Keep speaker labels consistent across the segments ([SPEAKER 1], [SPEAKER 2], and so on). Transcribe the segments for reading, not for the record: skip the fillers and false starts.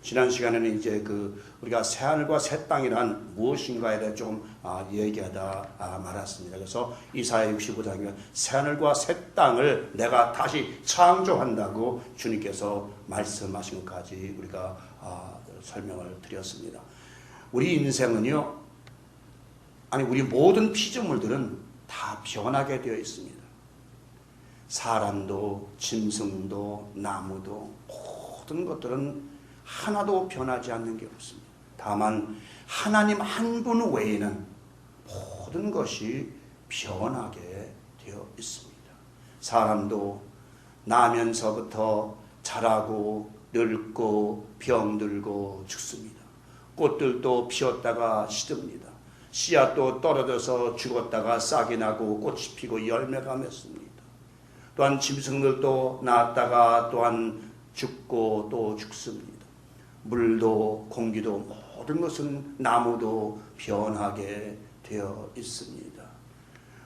[SPEAKER 1] 지난 시간에는 이제 우리가 새하늘과 새 땅이란 무엇인가에 대해 좀 얘기하다 말았습니다. 그래서 이사야 65장에 새하늘과 새 땅을 내가 다시 창조한다고 주님께서 말씀하신 것까지 우리가 설명을 드렸습니다. 우리 인생은요, 우리 모든 피조물들은 다 변하게 되어 있습니다. 사람도 짐승도 나무도 모든 것들은 하나도 변하지 않는 게 없습니다. 다만 하나님 한 분 외에는 모든 것이 변하게 되어 있습니다. 사람도 나면서부터 자라고 늙고 병들고 죽습니다. 꽃들도 피었다가 시듭니다. 씨앗도 떨어져서 죽었다가 싹이 나고 꽃이 피고 열매가 맺습니다. 또한 짐승들도 낳았다가 또한 죽고 또 죽습니다. 물도 공기도 모든 것은 나무도 변하게 되어 있습니다.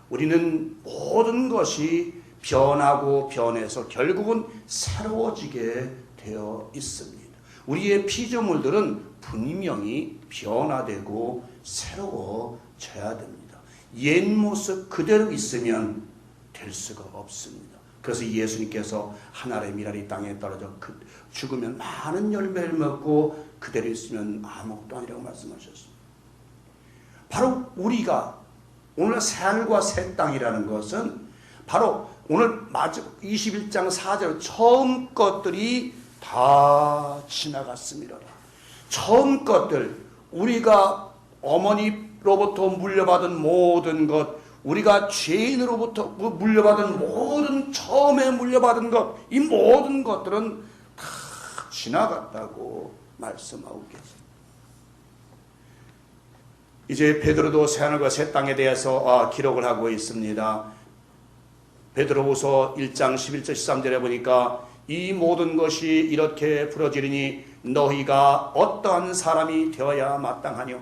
[SPEAKER 1] 우리는 모든 것이 변하고 변해서 결국은 새로워지게 되어 있습니다. 우리의 피조물들은 분명히 변화되고 새로워져야 됩니다. 옛 모습 그대로 있으면 될 수가 없습니다. 그래서 예수님께서 하늘의 미랄이 땅에 떨어져 죽으면 많은 열매를 먹고 그대로 있으면 아무것도 아니라고 말씀하셨습니다. 바로 우리가 오늘 새하늘과 새 땅이라는 것은 바로 오늘 21장 4절 처음 것들이 다 지나갔습니다. 처음 것들, 우리가 어머니로부터 물려받은 모든 것, 우리가 죄인으로부터 물려받은 모든 처음에 물려받은 것, 이 모든 것들은 다 지나갔다고 말씀하고 계십니다. 이제 베드로도 새하늘과 새 땅에 대해서 기록을 하고 있습니다. 베드로후서 1장 11절 13절에 보니까 이 모든 것이 이렇게 부러지리니 너희가 어떠한 사람이 되어야 마땅하뇨.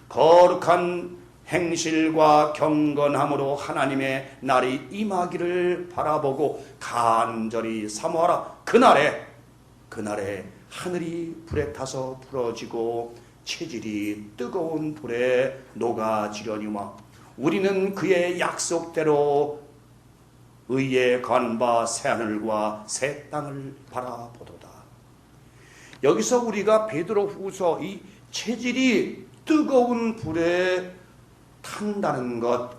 [SPEAKER 1] 거룩한 행실과 경건함으로 하나님의 날이 임하기를 바라보고 간절히 사모하라. 그날에 하늘이 불에 타서 부러지고 체질이 뜨거운 불에 녹아지려니와 우리는 그의 약속대로 의에 관한 바 새하늘과 새 땅을 바라보도다. 여기서 우리가 베드로후서 이 체질이 뜨거운 불에 탄다는 것,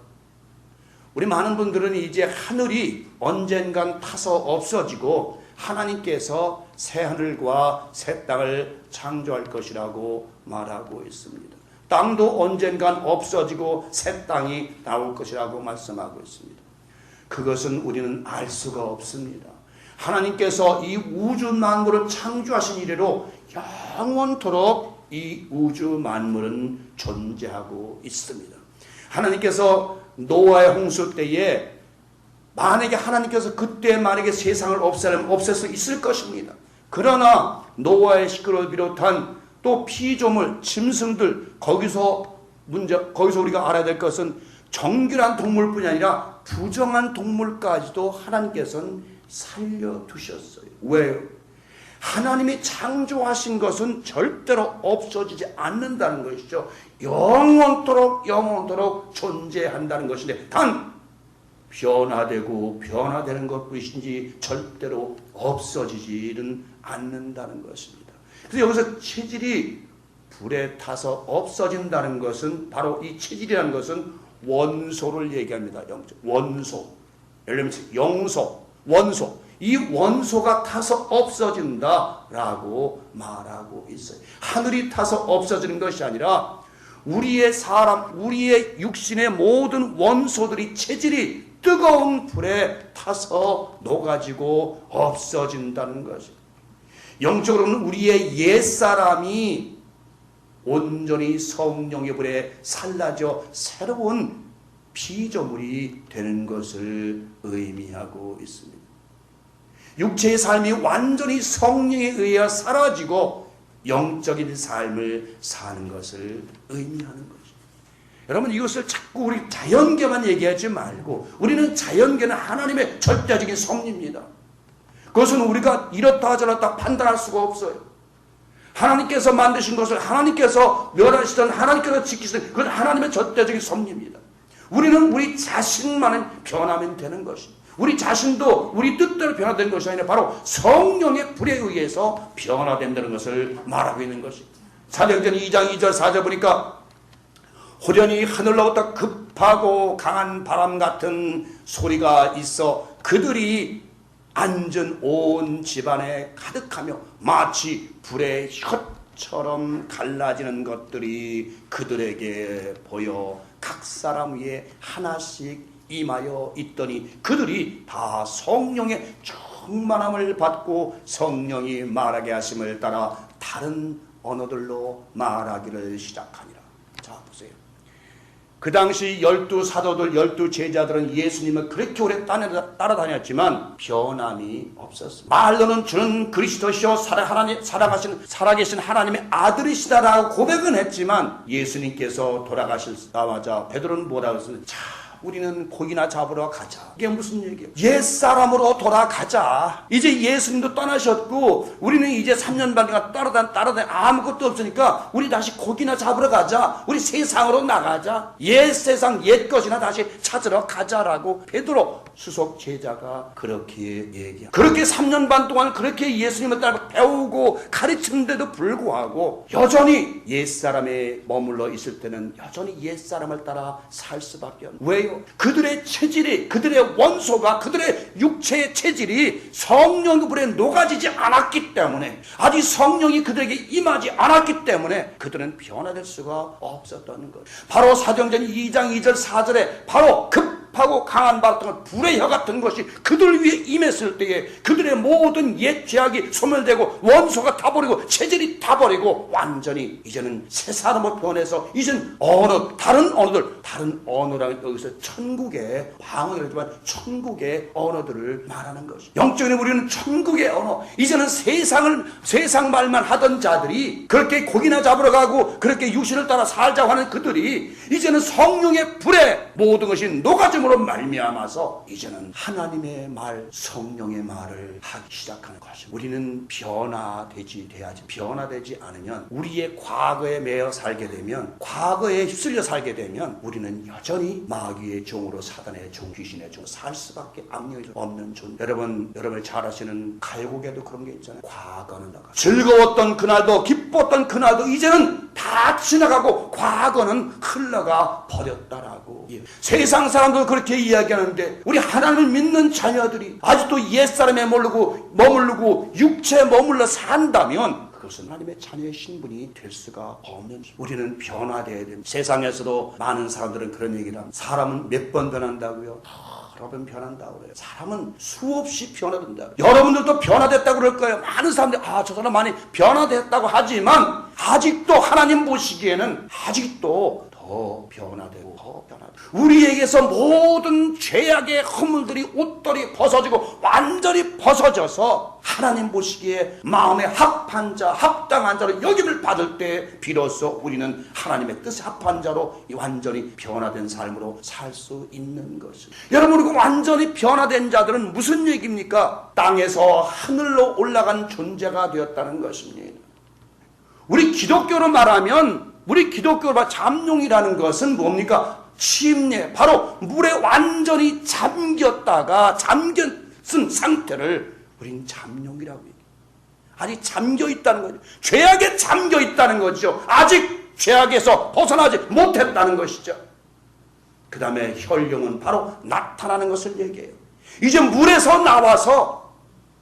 [SPEAKER 1] 우리 많은 분들은 이제 하늘이 언젠간 타서 없어지고 하나님께서 새하늘과 새 땅을 창조할 것이라고 말하고 있습니다. 땅도 언젠간 없어지고 새 땅이 나올 것이라고 말씀하고 있습니다. 그것은 우리는 알 수가 없습니다. 하나님께서 이 우주 만물을 창조하신 이래로 영원토록 이 우주 만물은 존재하고 있습니다. 하나님께서 노아의 홍수 때에 만약에 하나님께서 그때 만약에 세상을 없애려면 없앨 수 있을 것입니다. 그러나 노아의 식구를 비롯한 또 피조물, 짐승들, 거기서 우리가 알아야 될 것은 정결한 동물뿐이 아니라 부정한 동물까지도 하나님께서는 살려두셨어요. 왜요? 하나님이 창조하신 것은 절대로 없어지지 않는다는 것이죠. 영원토록 존재한다는 것인데 단 변화되고 변화되는 것뿐이지 절대로 없어지지는 않는다는 것입니다. 그래서 여기서 체질이 불에 타서 없어진다는 것은 바로 이 체질이라는 것은 원소를 얘기합니다. 원소, 예를 들면 영소, 원소. 이 원소가 타서 없어진다라고 말하고 있어요. 하늘이 타서 없어지는 것이 아니라 우리의 육신의 모든 원소들이 체질이 뜨거운 불에 타서 녹아지고 없어진다는 것입니다. 영적으로는 우리의 옛사람이 온전히 성령의 불에 살라져 새로운 피조물이 되는 것을 의미하고 있습니다. 육체의 삶이 완전히 성령에 의해 사라지고 영적인 삶을 사는 것을 의미하는 것입니다. 여러분, 이것을 자꾸 우리 자연계만 얘기하지 말고, 우리는 자연계는 하나님의 절대적인 섭리입니다. 그것은 우리가 이렇다 저렇다 판단할 수가 없어요. 하나님께서 만드신 것을 하나님께서 멸하시든 하나님께서 지키시든 그건 하나님의 절대적인 섭리입니다. 우리는 우리 자신만은 변하면 되는 것입니다. 우리 자신도 우리 뜻대로 변화된 것이 아니라 바로 성령의 불에 의해서 변화된다는 것을 말하고 있는 것입니다. 사도행전 2장 2절 4절 보니까 호련히 하늘로부터 급하고 강한 바람 같은 소리가 있어 그들이 앉은 온 집안에 가득하며 마치 불의 혀처럼 갈라지는 것들이 그들에게 보여 각 사람 위에 하나씩 임하여 있더니 그들이 다 성령의 충만함을 받고 성령이 말하게 하심을 따라 다른 언어들로 말하기를 시작하니라. 자, 보세요. 그 당시 12사도들, 12제자들은 예수님을 그렇게 오래 따라다녔지만 변함이 없었습니다. 말로는 주는 그리스도시요 살아계신 하나님의 아들이시다라고 고백은 했지만 예수님께서 돌아가시자마자 베드로는 뭐라고 했습니까? 자, 우리는 고기나 잡으러 가자. 이게 무슨 얘기예요? 옛사람으로 돌아가자. 이제 예수님도 떠나셨고 우리는 이제 3년 반간 따라다니 아무것도 없으니까 우리 다시 고기나 잡으러 가자. 우리 세상으로 나가자. 옛 세상 옛 것이나 다시 찾으러 가자라고 베드로 수석 제자가 그렇게 얘기합니다. 그렇게 3년 반 동안 그렇게 예수님을 따라 배우고 가르치는데도 불구하고 여전히 옛사람에 머물러 있을 때는 여전히 옛사람을 따라 살 수밖에 없는. 왜요? 그들의 체질이, 그들의 원소가, 그들의 육체의 체질이 성령의 불에 녹아지지 않았기 때문에, 아직 성령이 그들에게 임하지 않았기 때문에 그들은 변화될 수가 없었다는 것. 바로 사도행전 2장 2절 4절에 바로 급하고 강한 바람, 불의 혀 같은 것이 그들 위에 임했을 때에 그들의 모든 옛 죄악이 소멸되고 원소가 다 버리고 체질이 다 버리고 완전히 이제는 새 사람으로 변해서 이제는 다른 언어라는 여기서 천국의 방언이라지만 천국의 언어들을 말하는 것이. 영적인 우리는 천국의 언어. 이제는 세상 말만 하던 자들이 그렇게 고기나 잡으러 가고 그렇게 육신을 따라 살자고 하는 그들이 이제는 성령의 불에 모든 것이 녹아짐으로 말미암아서 이제는 하나님의 말, 성령의 말을 하기 시작하는 것입니다. 우리는 변화되지 않으면 우리의 과거에 매여 살게 되면, 과거에 휩쓸려 살게 되면 우리는 여전히 마귀의 종으로, 사단의 종, 귀신의 종으로 살 수밖에 악력이 없는 존재. 여러분을 잘 아시는 갈고개도 그런 게 있잖아요. 과거는 나가. 즐거웠던 그날도, 기뻤던 그날도 이제는 다 지나가고 과거는 흘러가 버렸다라고. 세상 사람도 그렇게 이야기하는데 우리 하나님을 믿는 자녀들이 아직도 옛사람에 머무르고 육체에 머물러 산다면 그것은 하나님의 자녀의 신분이 될 수가 없는. 우리는 변화되어야 됩니다. 세상에서도 많은 사람들은 그런 얘기를 합니다. 사람은 몇 번 변한다고요? 여러 번 변한다고 그래요. 사람은 수없이 변화된다. 여러분들도 변화됐다고 그럴 거예요. 많은 사람들이 저 사람 많이 변화됐다고 하지만 아직도 하나님 보시기에는 아직도 더 변화되고 우리에게서 모든 죄악의 허물들이 옷들이 벗어지고 완전히 벗어져서 하나님 보시기에 마음에 합당한 자로 여김을 받을 때 비로소 우리는 하나님의 뜻에 합한 자로 완전히 변화된 삶으로 살 수 있는 것입니다. 여러분, 그 완전히 변화된 자들은 무슨 얘기입니까? 땅에서 하늘로 올라간 존재가 되었다는 것입니다. 우리 기독교로 말하면 잠룡이라는 것은 뭡니까? 침례, 바로 물에 완전히 잠겼은 상태를 우린 잠룡이라고 얘기해요. 아직 잠겨있다는 거죠. 죄악에 잠겨있다는 거죠. 아직 죄악에서 벗어나지 못했다는 것이죠. 그 다음에 혈령은 바로 나타나는 것을 얘기해요. 이제 물에서 나와서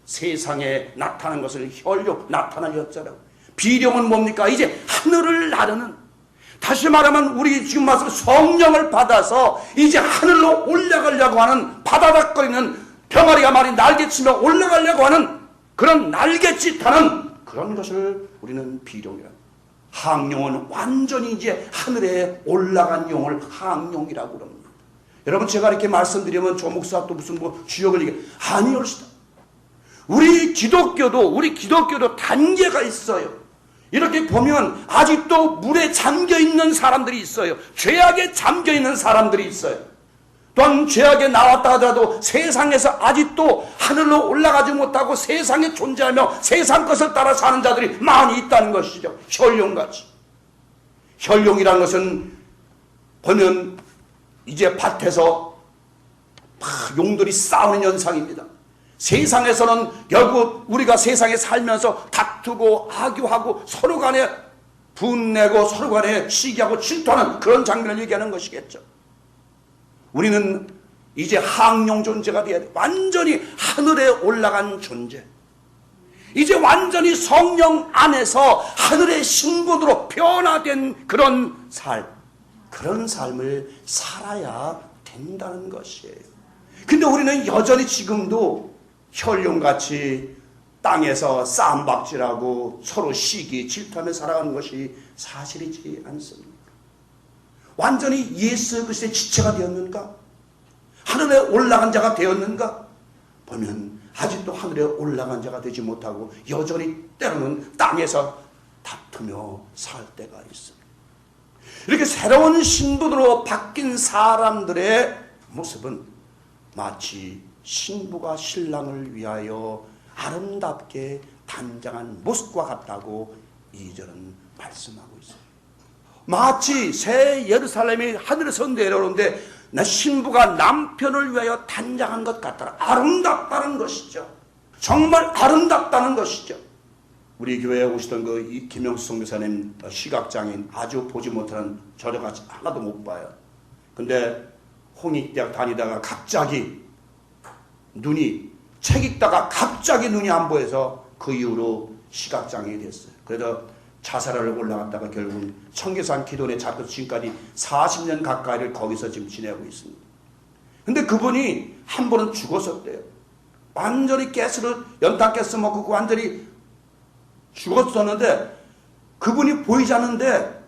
[SPEAKER 1] 세상에 나타나는 것을 혈령, 나타나셨잖아요. 비령은 뭡니까? 이제 하늘을 나르는, 다시 말하면 우리 지금 말씀 성령을 받아서 이제 하늘로 올라가려고 하는, 바다닥거리는 병아리가 말이 날개치며 올라가려고 하는 그런 날개짓하는 그런 것을 우리는 비령이라고. 항룡은 완전히 이제 하늘에 올라간 용을 항룡이라고 그럽니다. 여러분, 제가 이렇게 말씀드리면 조 목사 또 무슨 주역을 얘기해. 아니올시다. 우리 기독교도 단계가 있어요. 이렇게 보면 아직도 물에 잠겨있는 사람들이 있어요. 죄악에 잠겨있는 사람들이 있어요. 또한 죄악에 나왔다 하더라도 세상에서 아직도 하늘로 올라가지 못하고 세상에 존재하며 세상 것을 따라 사는 자들이 많이 있다는 것이죠. 혈룡같이. 혈룡이라는 것은 보면 이제 밭에서 막 용들이 싸우는 현상입니다. 세상에서는 결국 우리가 세상에 살면서 다투고 악유하고 서로 간에 분내고 서로 간에 시기하고 질투하는 그런 장면을 얘기하는 것이겠죠. 우리는 이제 항용 존재가 되어야 돼. 완전히 하늘에 올라간 존재. 이제 완전히 성령 안에서 하늘의 신분으로 변화된 그런 그런 삶을 살아야 된다는 것이에요. 근데 우리는 여전히 지금도 혈룡같이 땅에서 쌈박질하고 서로 시기 질투하며 살아가는 것이 사실이지 않습니까? 완전히 예수 그리스도의 지체가 되었는가? 하늘에 올라간 자가 되었는가? 보면 아직도 하늘에 올라간 자가 되지 못하고 여전히 때로는 땅에서 다투며 살 때가 있습니다. 이렇게 새로운 신분으로 바뀐 사람들의 모습은 마치 신부가 신랑을 위하여 아름답게 단장한 모습과 같다고 2절은 말씀하고 있어요. 마치 새 예루살렘이 하늘에서 내려오는데 나 신부가 남편을 위하여 단장한 것 같더라. 아름답다는 것이죠. 정말 아름답다는 것이죠. 우리 교회에 오시던 그 김영수 선교사님 시각장애인 아주 보지 못하는 저자가 하나도 못 봐요. 근데 홍익대학 다니다가 갑자기 책 읽다가 갑자기 눈이 안 보여서 그 이후로 시각장애인이 됐어요. 그래서 자살하려고 올라갔다가 결국은 청계산 기도원에 잡혀서 지금까지 40년 가까이를 거기서 지금 지내고 있습니다. 근데 그분이 한 번은 죽었었대요. 완전히 연탄가스 먹고 완전히 죽었었는데 그분이 보이지 않는데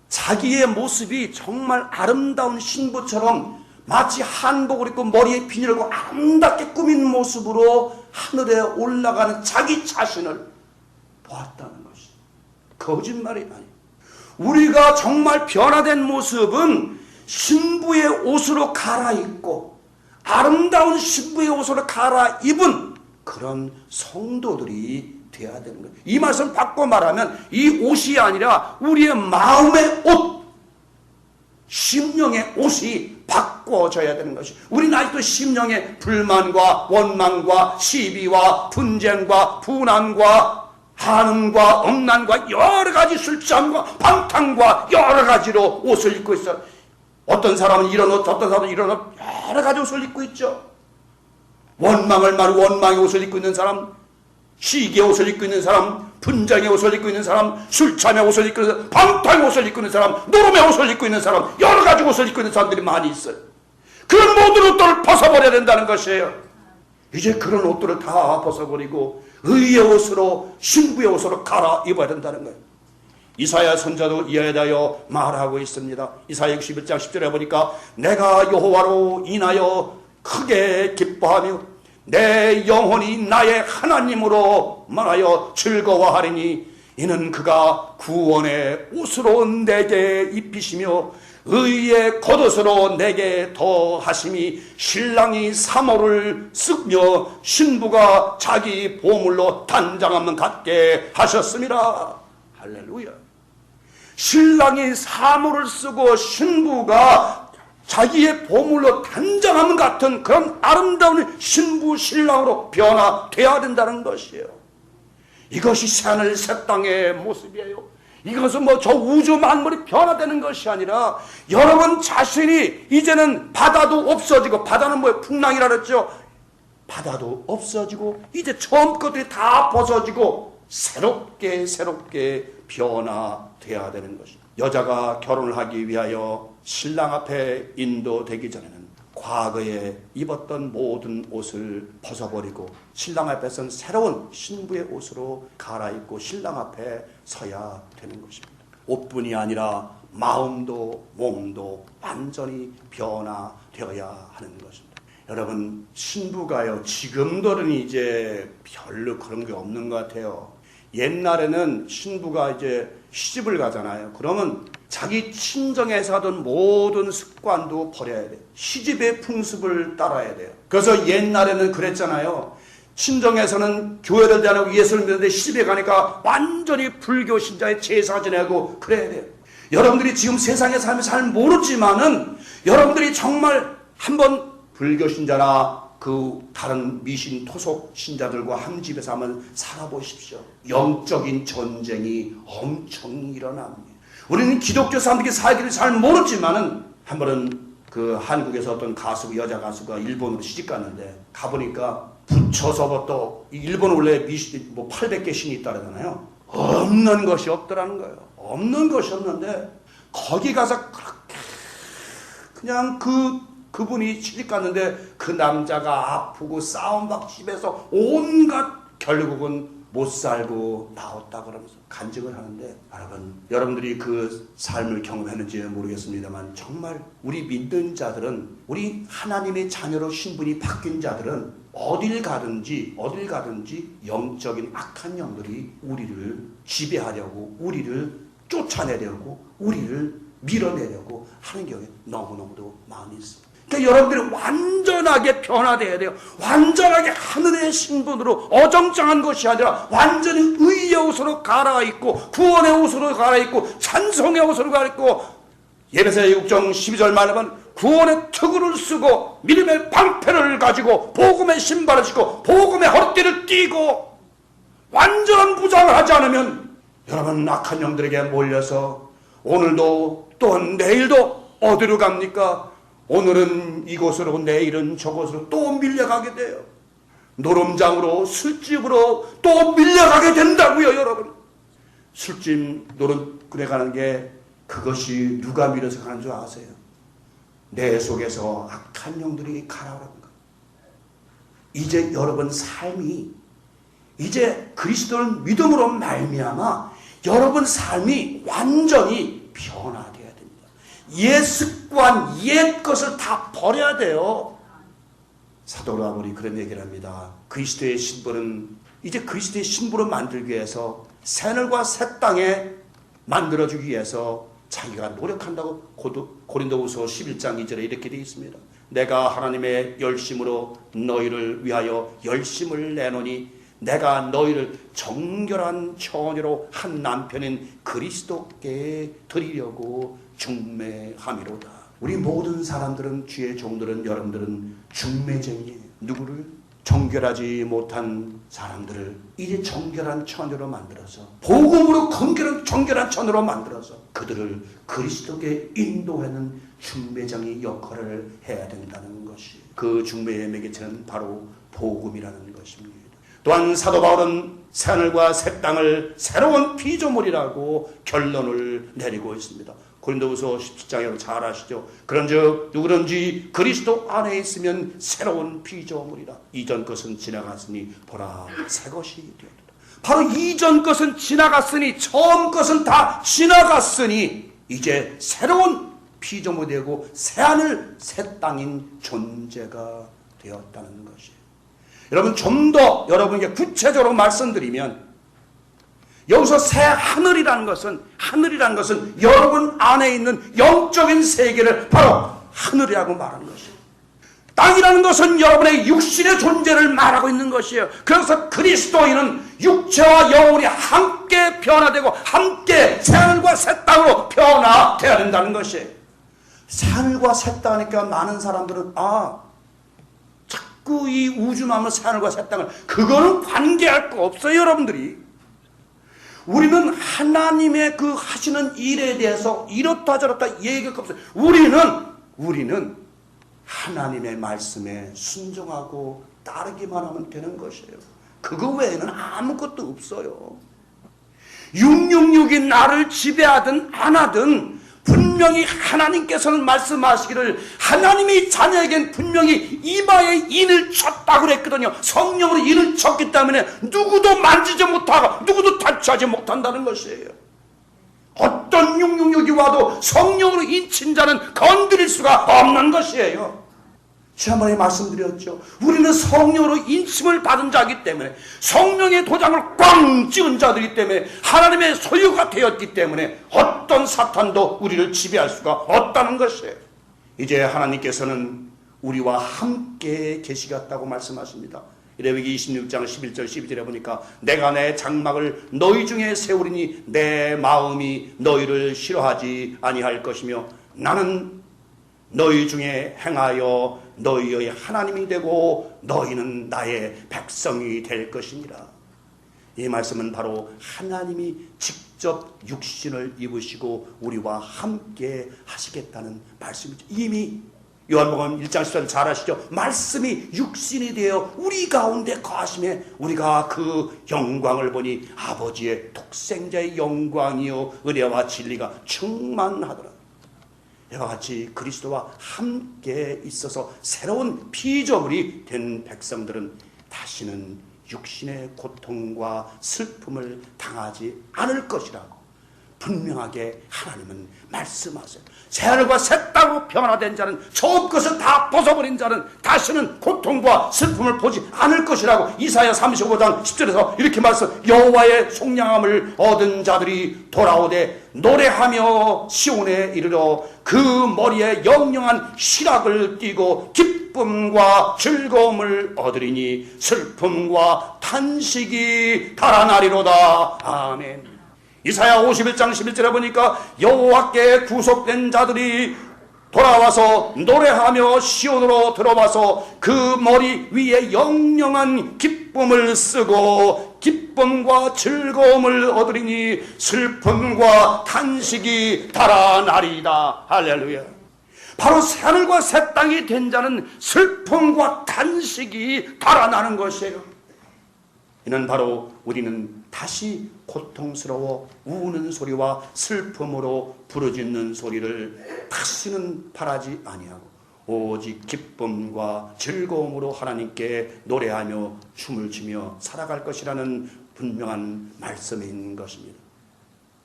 [SPEAKER 1] 자기의 모습이 정말 아름다운 신부처럼 마치 한복을 입고 머리에 비닐을 걸고 아름답게 꾸민 모습으로 하늘에 올라가는 자기 자신을 보았다는 것이 거짓말이 아니에요. 우리가 정말 변화된 모습은 신부의 옷으로 갈아입고 아름다운 신부의 옷으로 갈아입은 그런 성도들이 되어야 되는 거예요. 이 말씀 바꿔 말하면 이 옷이 아니라 우리의 마음의 옷, 심령의 옷이 바꿔져야 되는 것이. 우리는 아직도 심령의 불만과 원망과 시비와 분쟁과 분함과 한음과 억난과 여러 가지 술잔과 방탕과 여러 가지로 옷을 입고 있어. 어떤 사람은 이런 옷, 어떤 사람은 이런 옷, 여러 가지 옷을 입고 있죠. 원망을 말하고 원망의 옷을 입고 있는 사람, 시기의 옷을 입고 있는 사람, 분쟁의 옷을 입고 있는 사람, 술참의 옷을 입고 있는 사람, 방탕의 옷을 입고 있는 사람, 노름의 옷을 입고 있는 사람, 여러 가지 옷을 입고 있는 사람들이 많이 있어요. 그런 모든 옷들을 벗어버려야 된다는 것이에요. 이제 그런 옷들을 다 벗어버리고 의의 옷으로, 신부의 옷으로 갈아입어야 된다는 거예요. 이사야 선자도 이에 대하여 말하고 있습니다. 이사야 61장 10절에 보니까 내가 여호와로 인하여 크게 기뻐하며 내 영혼이 나의 하나님으로 말하여 즐거워하리니 이는 그가 구원의 옷으로 내게 입히시며 의의 겉옷으로 내게 더하심이 신랑이 사모를 쓰며 신부가 자기 보물로 단장함을 갖게 하셨습니다. 할렐루야. 신랑이 사모를 쓰고 신부가 자기의 보물로 단장함 같은 그런 아름다운 신부 신랑으로 변화되어야 된다는 것이에요. 이것이 새하늘 새 땅의 모습이에요. 이것은 저 우주 만물이 변화되는 것이 아니라 여러분 자신이 이제는 바다도 없어지고, 바다는 풍랑이라 그랬죠. 바다도 없어지고 이제 처음 것들이 다 벗어지고 새롭게 변화되어야 되는 것입니다. 여자가 결혼을 하기 위하여 신랑 앞에 인도되기 전에는 과거에 입었던 모든 옷을 벗어버리고 신랑 앞에서는 새로운 신부의 옷으로 갈아입고 신랑 앞에 서야 되는 것입니다. 옷뿐이 아니라 마음도 몸도 완전히 변화되어야 하는 것입니다. 여러분, 신부가요, 지금들은 이제 별로 그런 게 없는 것 같아요. 옛날에는 신부가 이제 시집을 가잖아요. 그러면 자기 친정에서 하던 모든 습관도 버려야 돼요. 시집의 풍습을 따라야 돼요. 그래서 옛날에는 그랬잖아요. 친정에서는 교회를 다니고 예수를 믿는데 시집에 가니까 완전히 불교 신자의 제사 지내고 그래야 돼요. 여러분들이 지금 세상의 삶을 잘 모르지만은 여러분들이 정말 한번 불교 신자나 그 다른 미신 토속 신자들과 한 집에서 한번 살아보십시오. 영적인 전쟁이 엄청 일어납니다. 우리는 기독교 사람들이 살기를 잘 모르지만은 한 번은 그 한국에서 어떤 가수, 여자 가수가 일본으로 시집 갔는데 가보니까 붙여서부터 일본 원래 미신 뭐 800개 신이 있다잖아요. 없는 것이 없더라는 거예요. 없는 것이 없는데 거기 가서 그렇게 그냥 그분이 시집 갔는데 그 남자가 아프고 싸움박 집에서 온갖 결국은 못 살고 나왔다 그러면서 간증을 하는데 여러분들이 그 삶을 경험했는지 모르겠습니다만 정말 우리 믿는 자들은 우리 하나님의 자녀로 신분이 바뀐 자들은 어딜 가든지 영적인 악한 영들이 우리를 지배하려고 우리를 쫓아내려고 우리를 밀어내려고 하는 경우에 너무너무도 많이 있습니다. 그러니까 여러분들이 완전하게 변화되어야 돼요. 완전하게 하늘의 신분으로 어정쩡한 것이 아니라 완전히 의의 옷으로 갈아입고 구원의 옷으로 갈아입고 찬송의 옷으로 갈아입고 예배서의 6장 12절 말하면 구원의 투구를 쓰고 믿음의 방패를 가지고 복음의 신발을 신고 복음의 허리띠를 띠고 완전한 무장을 하지 않으면 여러분 악한 영들에게 몰려서 오늘도 또한 내일도 어디로 갑니까? 오늘은 이곳으로 내일은 저곳으로 또 밀려가게 돼요. 노름장으로 술집으로 또 밀려가게 된다고요. 여러분 술집 노름꾼에 가는 게 그것이 누가 밀어서 가는 줄 아세요? 내 속에서 악한 영들이 가라오라는 거예요. 이제 여러분 삶이 이제 그리스도를 믿음으로 말미암아 여러분 삶이 완전히 변화돼야 됩니다. 옛 습관, 옛 것을 다 버려야 돼요. 사도 바울이 그런 얘기를 합니다. 그리스도의 신부는 이제 그리스도의 신부로 만들기 위해서 새하늘과 새 땅에 만들어주기 위해서 자기가 노력한다고 고린도후서 11장 2절에 이렇게 되어 있습니다. 내가 하나님의 열심으로 너희를 위하여 열심을 내노니 내가 너희를 정결한 처녀로 한 남편인 그리스도께 드리려고 중매함이로다. 우리 모든 사람들은 주의 종들은 여러분들은 중매쟁이에요. 누구를? 정결하지 못한 사람들을 이제 정결한 처녀로 만들어서 복음으로 정결한 처녀로 만들어서 그들을 그리스도께 인도하는 중매장의 역할을 해야 된다는 것이 그 중매의 매개체는 바로 복음이라는 것입니다. 또한 사도 바울은 새하늘과 새 땅을 새로운 피조물이라고 결론을 내리고 있습니다. 고린도후서 17장에 잘 아시죠? 그런즉 누구든지 그리스도 안에 있으면 새로운 피조물이라. 이전 것은 지나갔으니 보라 새 것이 되었다. 바로 이전 것은 지나갔으니 처음 것은 다 지나갔으니 이제 새로운 피조물이 되고 새하늘 새 땅인 존재가 되었다는 것이에요. 여러분 좀 더 여러분에게 구체적으로 말씀드리면 여기서 새 하늘이라는 것은 여러분 안에 있는 영적인 세계를 바로 하늘이라고 말하는 것이에요. 땅이라는 것은 여러분의 육신의 존재를 말하고 있는 것이에요. 그래서 그리스도인은 육체와 영혼이 함께 변화되고 함께 새하늘과 새 땅으로 변화되어야 된다는 것이에요. 새하늘과 새 땅이니까 많은 사람들은 자꾸 이 우주만을 새하늘과 새 땅을 그거는 관계할 거 없어요. 여러분들이 우리는 하나님의 그 하시는 일에 대해서 이렇다 저렇다 얘기할 거 없어요. 우리는 하나님의 말씀에 순종하고 따르기만 하면 되는 것이에요. 그거 외에는 아무것도 없어요. 666이 나를 지배하든 안 하든 분명히 하나님께서는 말씀하시기를 하나님이 자녀에겐 분명히 이마에 인을 쳤다고 그랬거든요. 성령으로 인을 쳤기 때문에 누구도 만지지 못하고 누구도 touch하지 못한다는 것이에요. 어떤 666이 와도 성령으로 인친 자는 건드릴 수가 없는 것이에요. 지난번에 말씀드렸죠. 우리는 성령으로 인침을 받은 자이기 때문에, 성령의 도장을 꽝 찍은 자들이기 때문에, 하나님의 소유가 되었기 때문에 어떤 사탄도 우리를 지배할 수가 없다는 것이에요. 이제 하나님께서는 우리와 함께 계시겠다고 말씀하십니다. 레위기 26장 11절 12절에 보니까 내가 내 장막을 너희 중에 세우리니 내 마음이 너희를 싫어하지 아니할 것이며 나는 너희 중에 행하여 너희의 하나님이 되고 너희는 나의 백성이 될 것이니라. 이 말씀은 바로 하나님이 직접 육신을 입으시고 우리와 함께 하시겠다는 말씀이죠. 이미 요한복음 1장 14절 잘 아시죠? 말씀이 육신이 되어 우리 가운데 거하심에 우리가 그 영광을 보니 아버지의 독생자의 영광이요 은혜와 진리가 충만하더라. 이와 같이 그리스도와 함께 있어서 새로운 피조물이 된 백성들은 다시는 육신의 고통과 슬픔을 당하지 않을 것이라고 분명하게 하나님은 말씀하세요. 새하늘과 새 땅으로 변화된 자는 저 것을 다 벗어버린 자는 다시는 고통과 슬픔을 보지 않을 것이라고 이사야 35장 10절에서 이렇게 말씀. 여호와의 속량함을 얻은 자들이 돌아오되 노래하며 시온에 이르러 그 머리에 영영한 희락을 띠고 기쁨과 즐거움을 얻으리니 슬픔과 탄식이 달아나리로다. 아멘. 이사야 51장 11절에 보니까 여호와께 구속된 자들이 돌아와서 노래하며 시온으로 들어와서 그 머리 위에 영영한 기쁨을 쓰고 기쁨과 즐거움을 얻으리니 슬픔과 탄식이 달아나리이다. 할렐루야. 바로 새하늘과 새 땅이 된 자는 슬픔과 탄식이 달아나는 것이에요. 이는 바로 우리는 다시 고통스러워 우는 소리와 슬픔으로 부르짖는 소리를 다시는 바라지 아니하고 오직 기쁨과 즐거움으로 하나님께 노래하며 춤을 추며 살아갈 것이라는 분명한 말씀인 것입니다.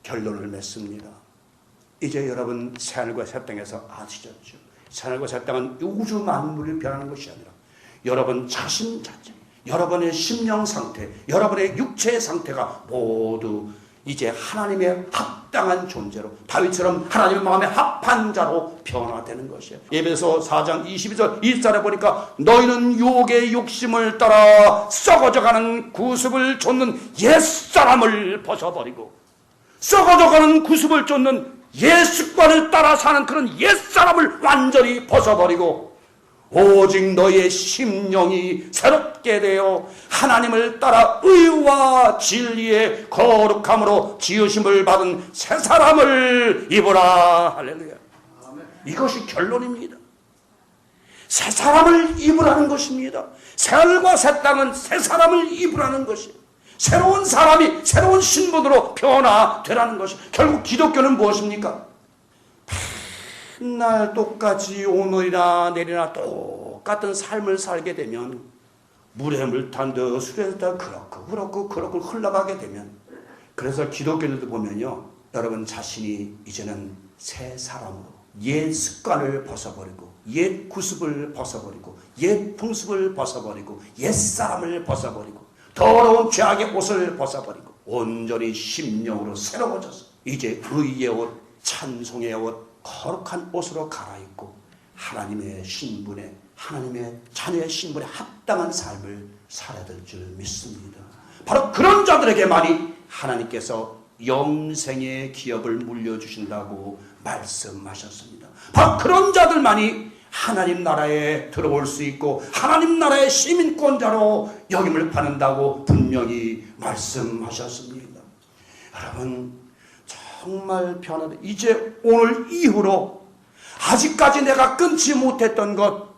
[SPEAKER 1] 결론을 맺습니다. 이제 여러분 새하늘과 새 땅에서 아시겠죠? 새하늘과 새 땅은 우주 만물이 변하는 것이 아니라 여러분 자신 자체, 여러분의 심령 상태, 여러분의 육체의 상태가 모두 이제 하나님의 합당한 존재로 다윗처럼 하나님의 마음에 합한 자로 변화되는 것이에요. 에베소 4장 22절 1절에 보니까 너희는 유혹의 욕심을 따라 썩어져가는 구습을 쫓는 옛사람을 벗어버리고 썩어져가는 구습을 쫓는 옛 습관을 따라 사는 그런 옛사람을 완전히 벗어버리고 오직 너의 심령이 새롭게 되어 하나님을 따라 의와 진리의 거룩함으로 지으심을 받은 새 사람을 입으라. 할렐루야. 이것이 결론입니다. 새 사람을 입으라는 것입니다. 새하늘과 새 땅은 새 사람을 입으라는 것이에요. 새로운 사람이 새로운 신분으로 변화되라는 것이. 결국 기독교는 무엇입니까? 맨날 똑같이 오늘이나 내일이나 똑같은 삶을 살게 되면 물에 물 탄 듯 술에 듯 그렇고 흘러가게 되면, 그래서 기독교인들도 보면요, 여러분 자신이 이제는 새 사람으로 옛 습관을 벗어버리고 옛 구습을 벗어버리고 옛 풍습을 벗어버리고 옛 사람을 벗어버리고 더러운 죄악의 옷을 벗어버리고 온전히 심령으로 새로워져서 이제 의의 옷, 찬송의 옷, 거룩한 옷으로 갈아입고 하나님의 신분에, 하나님의 자녀의 신분에 합당한 삶을 살아야 될 줄 믿습니다. 바로 그런 자들에게만이 하나님께서 영생의 기업을 물려주신다고 말씀하셨습니다. 바로 그런 자들만이 하나님 나라에 들어올 수 있고 하나님 나라의 시민권자로 여김을 받는다고 분명히 말씀하셨습니다. 여러분 정말 편하다. 이제 오늘 이후로 아직까지 내가 끊지 못했던 것,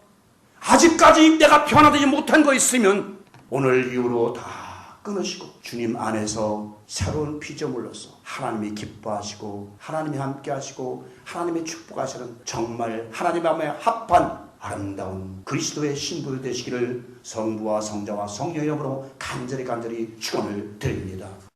[SPEAKER 1] 아직까지 내가 변화되지 못한 거 있으면 오늘 이후로 다 끊으시고 주님 안에서 새로운 피조물로서 하나님이 기뻐하시고 하나님이 함께 하시고 하나님의 축복하시는 정말 하나님 마음에 합한 아름다운 그리스도의 신부 되시기를 성부와 성자와 성령의 이름으로 간절히 축원을 드립니다.